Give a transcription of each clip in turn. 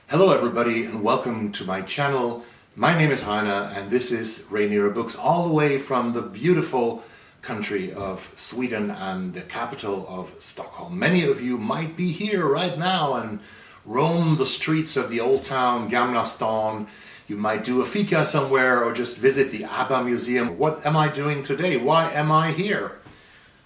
Hello everybody and welcome to my channel. My name is Rainer and this is Rainierbooks, all the way from the beautiful country of Sweden and the capital of Stockholm. Many of you might be here right now and roam the streets of the old town, Gamla stan. You might do a fika somewhere or just visit the ABBA museum. What am I doing today? Why am I here?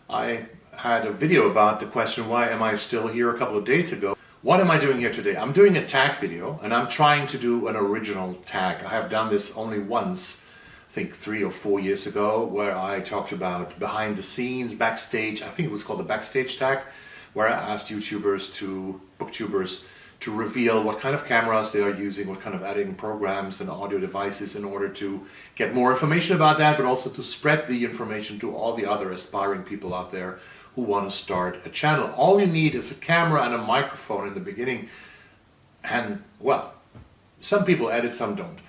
I had a video about the question, why am I still here, a couple of days ago. What am I doing here today? I'm doing a tag video and I'm trying to do an original tag. I have done this only once, I think 3 or 4 years ago, where I talked about behind the scenes, backstage. I think it was called the backstage tag, where I asked booktubers to reveal what kind of cameras they are using, what kind of editing programs and audio devices in order to get more information about that, but also to spread the information to all the other aspiring people out there who want to start a channel. All you need is a camera and a microphone in the beginning, and well, some people edit, some don't.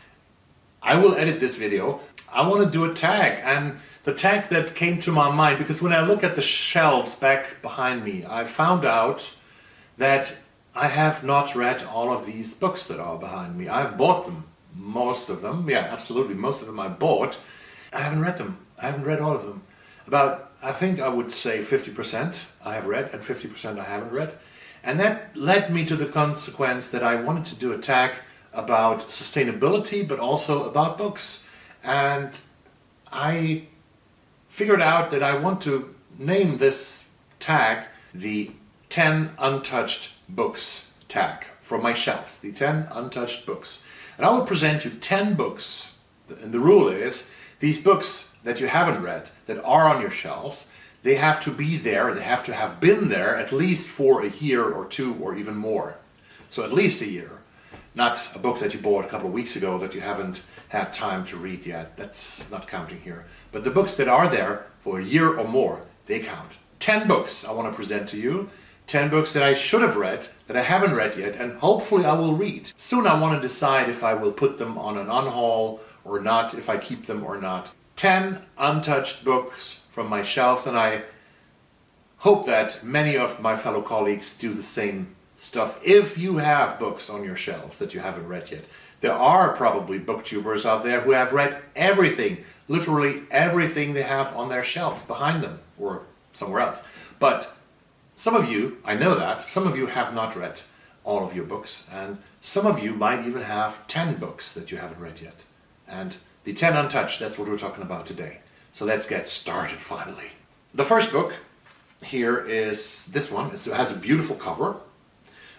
I will edit this video. I want to do a tag, and the tag that came to my mind, because when I look at the shelves back behind me, I found out that I have not read all of these books that are behind me. I've bought them, most of them, yeah, absolutely, most of them I bought. I haven't read them. I haven't read all of them. About, I think I would say 50% I have read and 50% I haven't read. And that led me to the consequence that I wanted to do a tag about sustainability, but also about books. And I figured out that I want to name this tag the 10 Untouched Books Tag, from my shelves, the 10 Untouched Books. And I will present you 10 books, and the rule is, these books that you haven't read, that are on your shelves, they have to be there, they have to have been there at least for a year or two or even more. So at least a year. Not a book that you bought a couple of weeks ago that you haven't had time to read yet. That's not counting here. But the books that are there for a year or more, they count. 10 books I want to present to you. 10 books that I should have read, that I haven't read yet, and hopefully I will read. Soon I want to decide if I will put them on an unhaul or not, if I keep them or not. 10 untouched books from my shelves, and I hope that many of my fellow colleagues do the same stuff. If you have books on your shelves that you haven't read yet, there are probably booktubers out there who have read everything, literally everything they have on their shelves behind them or somewhere else. But some of you, I know that, some of you have not read all of your books, and some of you might even have 10 books that you haven't read yet. And the 10 Untouched, that's what we're talking about today. So let's get started finally. The first book here is this one. It has a beautiful cover.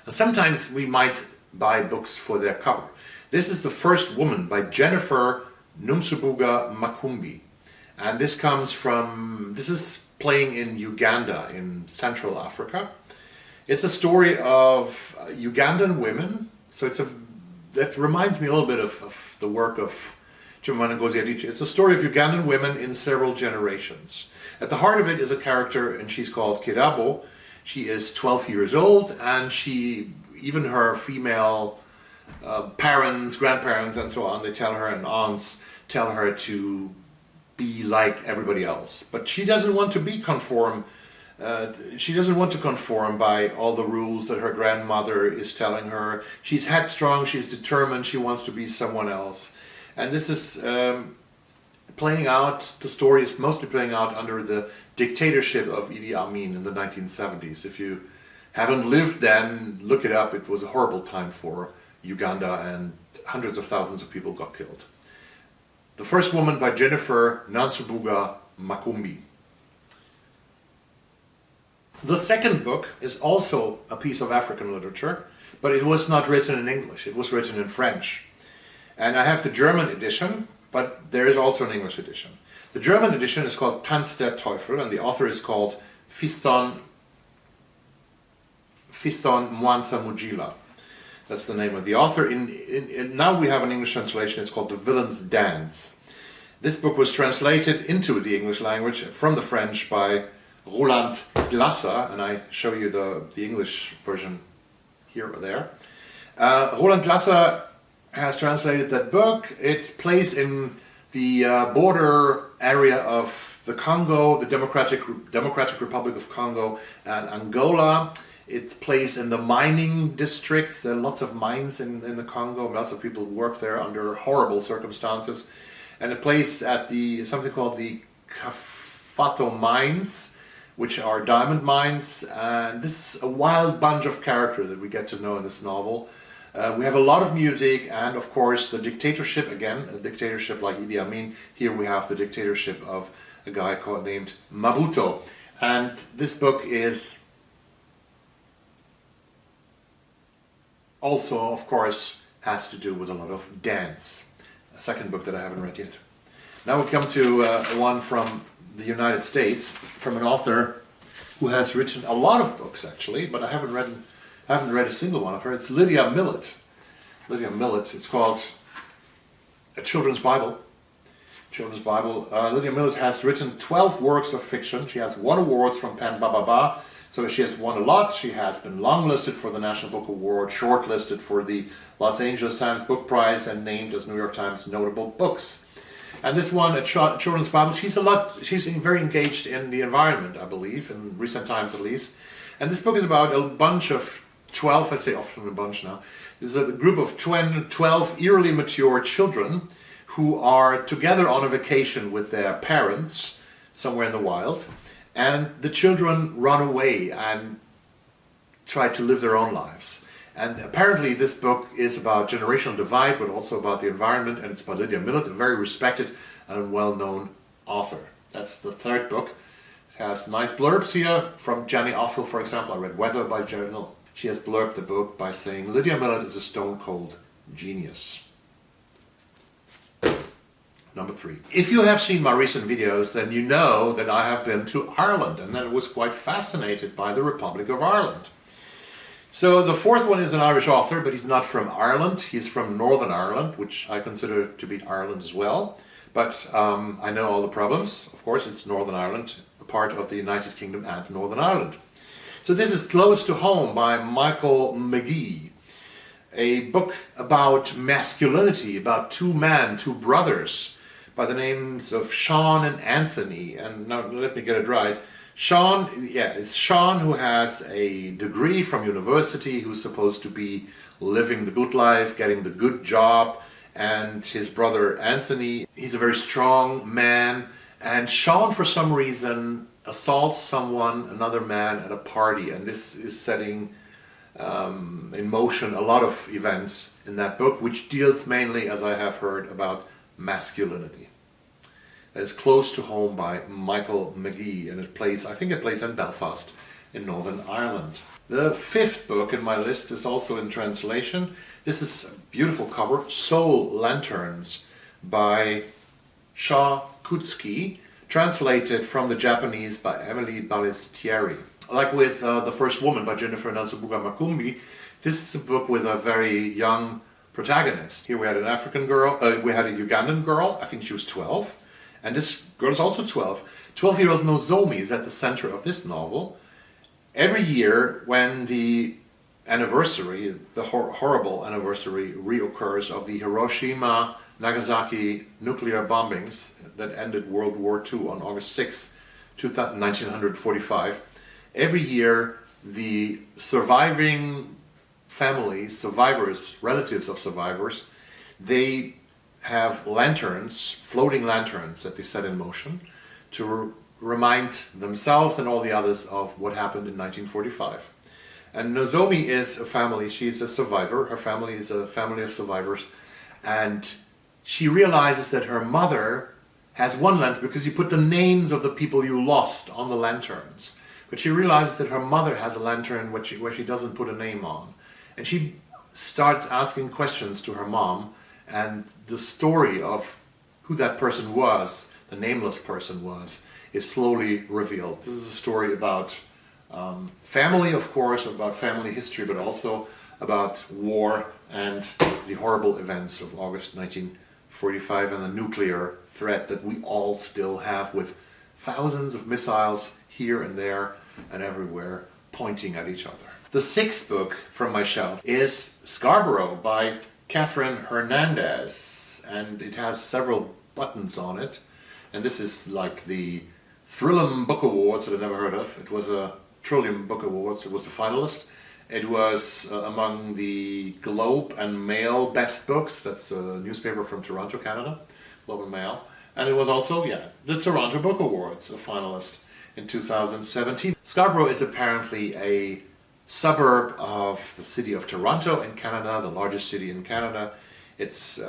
And sometimes we might buy books for their cover. This is The First Woman by Jennifer Numsubuga Makumbi. And this is playing in Uganda in Central Africa. It's a story of Ugandan women. So that reminds me a little bit of the work of Chimamanda Ngozi Adichie. It's a story of Ugandan women in several generations. At the heart of it is a character, and she's called Kirabo. She is 12 years old, and even her female parents, grandparents, and so on, they tell her, and aunts tell her to be like everybody else. But she doesn't want to conform by all the rules that her grandmother is telling her. She's headstrong, she's determined, she wants to be someone else. And this is playing out, the story is mostly playing out under the dictatorship of Idi Amin in the 1970s. If you haven't lived then, look it up. It was a horrible time for Uganda, and hundreds of thousands of people got killed. The First Woman by Jennifer Numsubuga Makumbi. The second book is also a piece of African literature, but it was not written in English. It was written in French. And I have the German edition, but there is also an English edition. The German edition is called Tanz der Teufel, and the author is called Fiston Mwanza Mujila. That's the name of the author. Now we have an English translation. It's called The Villain's Dance. This book was translated into the English language from the French by Roland Glasser, and I show you the English version here or there. Roland Glasser has translated that book. It plays in the border area of the Congo, the Democratic Republic of Congo, and Angola. It plays in the mining districts. There are lots of mines in the Congo. Lots of people work there under horrible circumstances. And it plays at something called the Kafato mines, which are diamond mines. And this is a wild bunch of characters that we get to know in this novel. We have a lot of music and, of course, the dictatorship, again, a dictatorship like Idi Amin. Here we have the dictatorship of a guy named Mabuto. And this book is also, of course, has to do with a lot of dance. A second book that I haven't read yet. Now we come to one from the United States, from an author who has written a lot of books, actually, but I haven't read a single one of her. It's Lydia Millett. Lydia Millett. It's called A Children's Bible. Children's Bible. Lydia Millett has written 12 works of fiction. She has won awards from Pen Bababa. So she has won a lot. She has been longlisted for the National Book Award, shortlisted for the Los Angeles Times Book Prize, and named as New York Times Notable Books. And this one, A Children's Bible, she's very engaged in the environment, I believe, in recent times at least. And this book is about a bunch of 12, I say often a bunch now, this is a group of 12 eerily mature children who are together on a vacation with their parents somewhere in the wild. And the children run away and try to live their own lives. And apparently this book is about generational divide, but also about the environment, and it's by Lydia Millett, a very respected and well-known author. That's the third book. It has nice blurbs here from Jenny Offel, for example. I read Weather by Journal. She has blurbed the book by saying, Lydia Millett is a stone-cold genius. Number 3. If you have seen my recent videos, then you know that I have been to Ireland and that I was quite fascinated by the Republic of Ireland. So the fourth one is an Irish author, but he's not from Ireland. He's from Northern Ireland, which I consider to be Ireland as well. But I know all the problems. Of course, it's Northern Ireland, a part of the United Kingdom and Northern Ireland. So this is Close to Home by Michael McGee. A book about masculinity, about two men, two brothers, by the names of Sean and Anthony. And now let me get it right. Sean, it's Sean who has a degree from university, who's supposed to be living the good life, getting the good job. And his brother Anthony, he's a very strong man. And Sean, for some reason, assaults another man at a party. And this is setting in motion a lot of events in that book, which deals mainly, as I have heard, about masculinity. That is Close to Home by Michael McGee, and I think it plays in Belfast in Northern Ireland. The fifth book in my list is also in translation. This is a beautiful cover, Soul Lanterns by Sha Kutsuki, translated from the Japanese by Emily Balistieri. Like with The First Woman by Jennifer Nalsubuga Makumbi, this is a book with a very young protagonist. Here we had an African girl, we had a Ugandan girl, I think she was 12, and this girl is also 12. 12-year-old Nozomi is at the center of this novel. Every year when the anniversary, the horrible anniversary reoccurs of the Hiroshima-Nagasaki nuclear bombings that ended World War II on August 6, 1945, every year the surviving families, survivors, relatives of survivors, they have lanterns, floating lanterns that they set in motion to remind themselves and all the others of what happened in 1945. And Nozomi is a family, she's a survivor, her family is a family of survivors, and she realizes that her mother has one lantern, because you put the names of the people you lost on the lanterns, but she realizes that her mother has a lantern where she doesn't put a name on. And she starts asking questions to her mom, and the story of who that person was, the nameless person was, is slowly revealed. This is a story about family, of course, about family history, but also about war and the horrible events of August 1945 and the nuclear threat that we all still have, with thousands of missiles here and there and everywhere pointing at each other. The sixth book from my shelf is Scarbor by Catherine Hernandez, and it has several buttons on it. And this is like the Thrillum Book Awards that I never heard of. It was a Trillium Book Awards. It was the finalist. It was among the Globe and Mail Best Books. That's a newspaper from Toronto, Canada. Globe and Mail. And it was also, the Toronto Book Awards, a finalist in 2017. Scarborough is apparently a suburb of the city of Toronto in Canada, the largest city in Canada. It's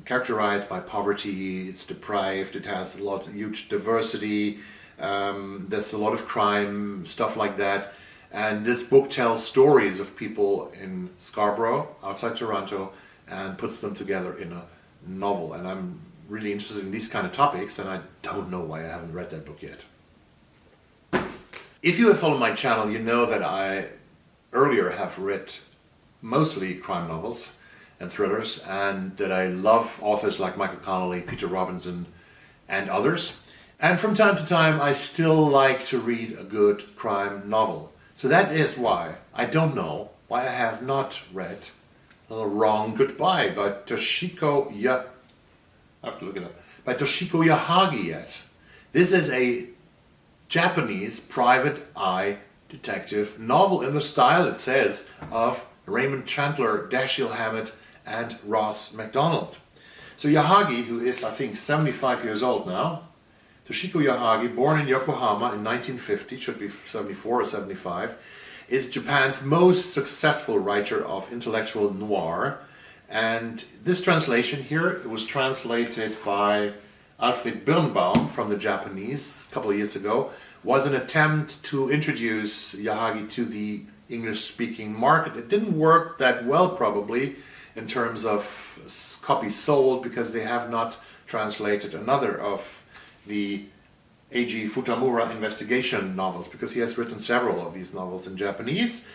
characterized by poverty, it's deprived, it has a lot of huge diversity, there's a lot of crime, stuff like that. And this book tells stories of people in Scarborough, outside Toronto, and puts them together in a novel. And I'm really interested in these kind of topics, and I don't know why I haven't read that book yet. If you have followed my channel, you know that I earlier have read mostly crime novels and thrillers, and that I love authors like Michael Connelly, Peter Robinson, and others. And from time to time, I still like to read a good crime novel. So that is why, I don't know why I have not read The Wrong Goodbye by Toshiko Yahagi yet. This is a Japanese private eye detective novel in the style, it says, of Raymond Chandler, Dashiell Hammett, and Ross MacDonald. So Yahagi, who is I think 75 years old now, Toshiko Yahagi, born in Yokohama in 1950, should be 74 or 75, is Japan's most successful writer of intellectual noir. And this translation here, it was translated by Alfred Birnbaum from the Japanese a couple of years ago, was an attempt to introduce Yahagi to the English-speaking market. It didn't work that well, probably, in terms of copies sold, because they have not translated another of the Eiji Futamura investigation novels, because he has written several of these novels in Japanese.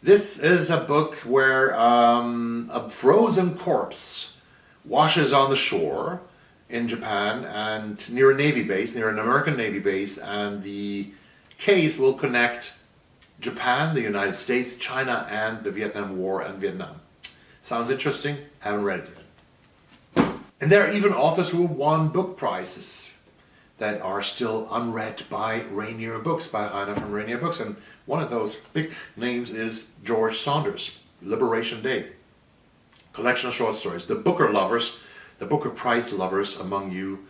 This is a book where a frozen corpse washes on the shore in Japan and near a Navy base, near an American Navy base, and the case will connect Japan, the United States, China, and the Vietnam War and Vietnam. Sounds interesting? Haven't read it yet. And there are even authors who won book prizes that are still unread by Rainierbooks, by Rainer from Rainierbooks. And one of those big names is George Saunders, Liberation Day. Collection of short stories. The Booker lovers, the Booker Prize lovers among you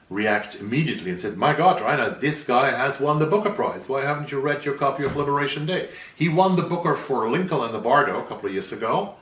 react immediately and said, my God, Rainer, this guy has won the Booker Prize. Why haven't you read your copy of Liberation Day? He won the Booker for Lincoln and the Bardo a couple of years ago.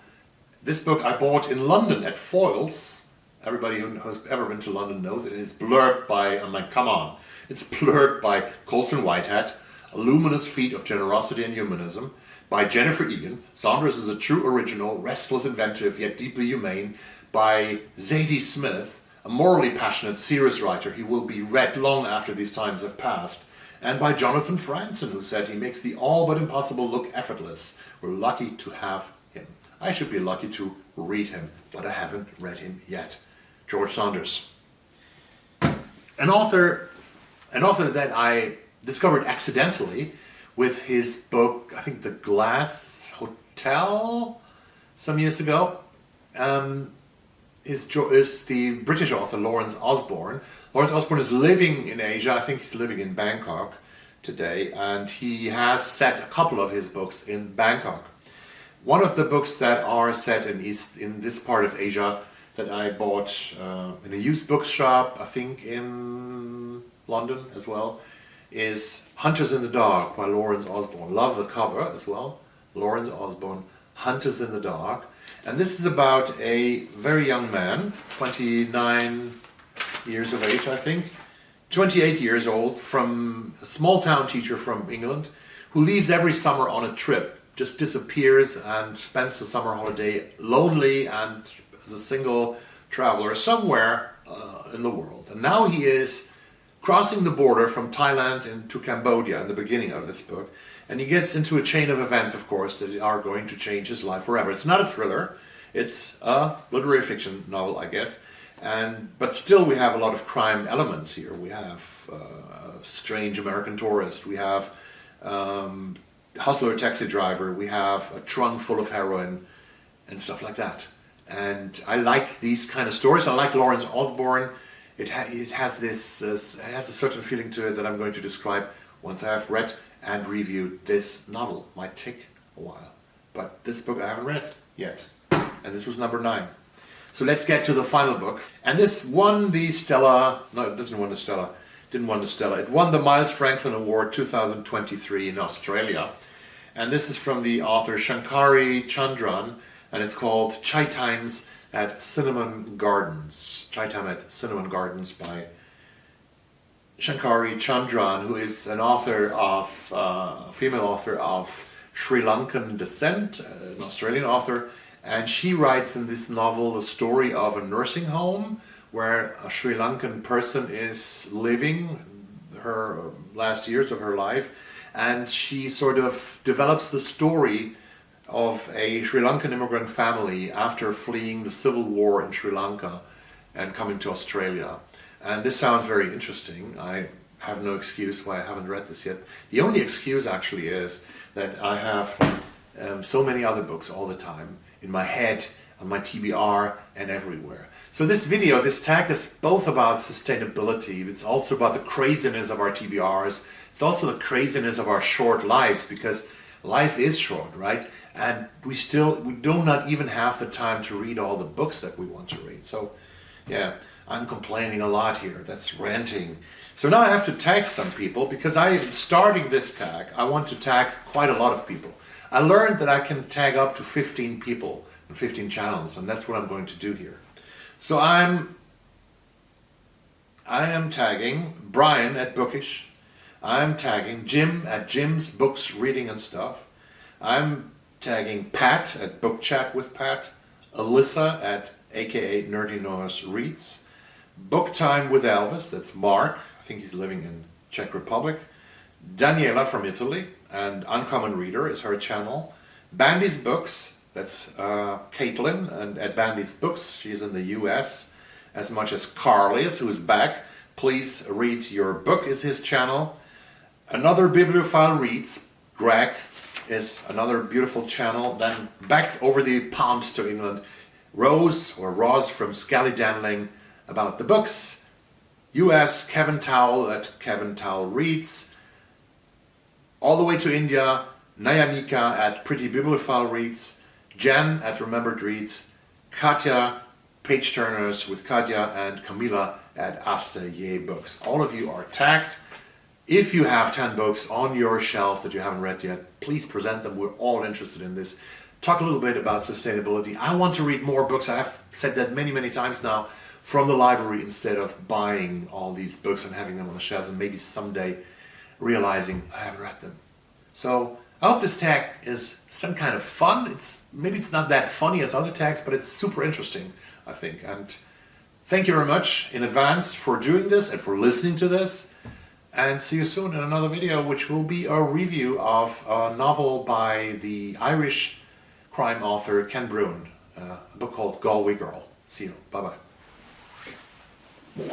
This book I bought in London at Foyles. Everybody who has ever been to London knows it is blurred by, come on, it's blurred by Colson Whitehead, A Luminous Feat of Generosity and Humanism, by Jennifer Egan. Saunders is a true original, restless, inventive, yet deeply humane, by Zadie Smith, a morally passionate, serious writer. He will be read long after these times have passed. And by Jonathan Franzen, who said he makes the all but impossible look effortless. We're lucky to have him. I should be lucky to read him, but I haven't read him yet. George Saunders. An author that I discovered accidentally with his book, I think The Glass Hotel, some years ago, is the British author Lawrence Osborne. Lawrence Osborne is living in Asia. I think he's living in Bangkok today, and he has set a couple of his books in Bangkok. One of the books that are set in this part of Asia that I bought in a used bookshop, I think in London as well, is Hunters in the Dark by Lawrence Osborne. Love the cover as well. Lawrence Osborne, Hunters in the Dark. And this is about a very young man, 29 years of age, I think, 28 years old, from a small town teacher from England, who leaves every summer on a trip, just disappears and spends the summer holiday lonely and as a single traveler somewhere in the world. And now he is crossing the border from Thailand into Cambodia in the beginning of this book. And he gets into a chain of events, of course, that are going to change his life forever. It's not a thriller. It's a literary fiction novel, I guess. But still we have a lot of crime elements here. We have a strange American tourist. We have hustler taxi driver. We have a trunk full of heroin and stuff like that. And I like these kind of stories. I like Lawrence Osborne. it has this it has a certain feeling to it that I'm going to describe once I have read and reviewed this novel. Might take a while, but this book I haven't read yet, and this was number 9. So let's get to the final book, and this won the Stella. No, it doesn't win the Stella. Didn't win the Stella. It won the Miles Franklin Award 2023 in Australia, and this is from the author Shankari Chandran, and it's called Chai Times at Cinnamon Gardens. Chai Time at Cinnamon Gardens by Shankari Chandran, who is an author of, female author of Sri Lankan descent, an Australian author, and she writes in this novel the story of a nursing home where a Sri Lankan person is living her last years of her life, and she sort of develops the story of a Sri Lankan immigrant family after fleeing the civil war in Sri Lanka and coming to Australia. And this sounds very interesting. I have no excuse why I haven't read this yet. The only excuse actually is that I have so many other books all the time in my head, on my TBR, and everywhere. So this video, this tag is both about sustainability, it's also about the craziness of our TBRs, it's also the craziness of our short lives, because life is short, right? And we do not even have the time to read all the books that we want to read. So yeah, I'm complaining a lot here, that's ranting. So now I have to tag some people, because I am starting this tag. I want to tag quite a lot of people. I learned that I can tag up to 15 people and 15 channels, and that's what I'm going to do here. So I am tagging Brian at Bookish. I'm tagging Jim at Jim's Books, Reading and Stuff. I'm tagging Pat at Book Chat with Pat. Alyssa at aka Nerdy Norris Reads. Book Time with Elvis, that's Mark. I think he's living in Czech Republic. Daniela from Italy, and Uncommon Reader is her channel. Bandy's Books, that's Caitlin, and at Bandy's Books, she's in the US, as much as Carly's, who is back. Please Read Your Book is his channel. Another Bibliophile Reads, Greg, is another beautiful channel. Then back over the pond to England, Rose, or Roz from Scallydandling, about the books. US, Kevin Towell at Kevin Towell Reads. All the way to India, Nayanika at Pretty Bibliophile Reads. Jen at Remembered Reads. Katya, Page Turners with Katya, and Camila at Asta Ye Books. All of you are tagged. If you have 10 books on your shelves that you haven't read yet, please present them. We're all interested in this. Talk a little bit about sustainability. I want to read more books. I have said that many, many times now, from the library instead of buying all these books and having them on the shelves and maybe someday realizing I haven't read them. So I hope this tag is some kind of fun. Maybe it's not that funny as other tags, but it's super interesting, I think. And thank you very much in advance for doing this and for listening to this. And see you soon in another video, which will be a review of a novel by the Irish crime author Ken Brune, a book called Galway Girl. See you. Bye-bye.